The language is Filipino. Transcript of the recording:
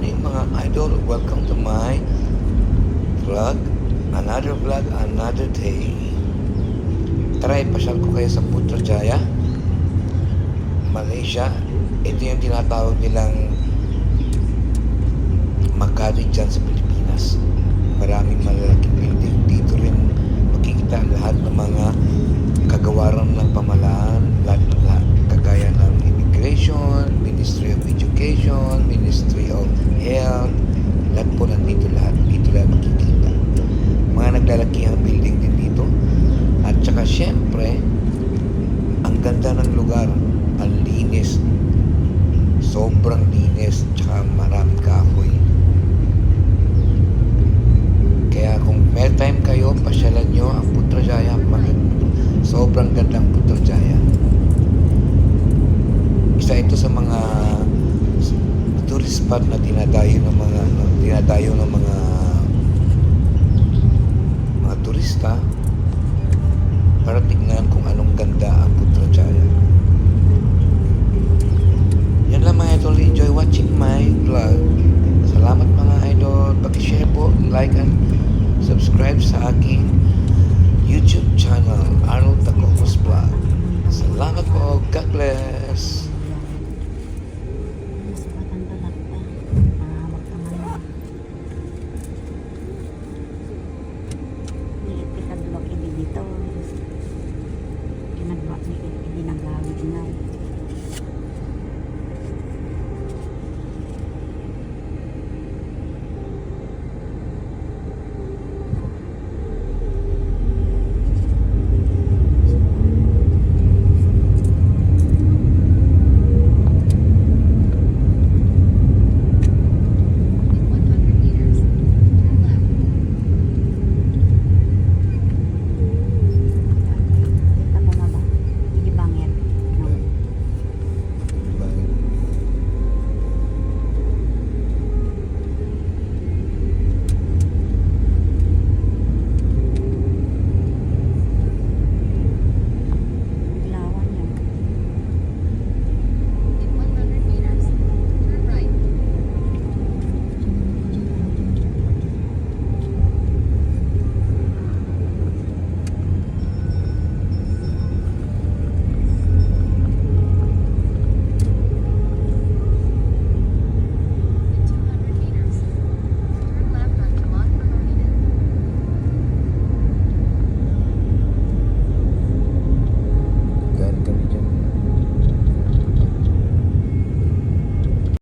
morning mga idol. Welcome to my vlog. Another vlog, another day. Tara, ipasyal ko kayo sa Putrajaya, Malaysia. Ito yung tinatawag nilang Makati dyan sa Pilipinas. Maraming malalaking building. Dito rin makikita lahat ng mga kagawaran ng pamalaan, lahat kagaya ng immigration, Ministry of Education, Ministry of Health, lahat po nandito lahat. Dito lang makikita. Mga naglalakihang building din dito. At saka syempre, ang ganda ng lugar, ang linis, sobrang linis, tsaka maraming kahoy. Kaya kung may time kayo, pasyalan nyo ang Putrajaya. Sobrang gandang Putrajaya. Isa ito sa mga tourist spot na dinadayo ng mga turista para tignan kung anong ganda ang Putrajaya. Yan lang mga idol. Enjoy watching my vlog. Salamat mga idol. Pag-share po, like and subscribe sa aking YouTube channel, Arnold Tacomos Vlog. Salamat po. God bless.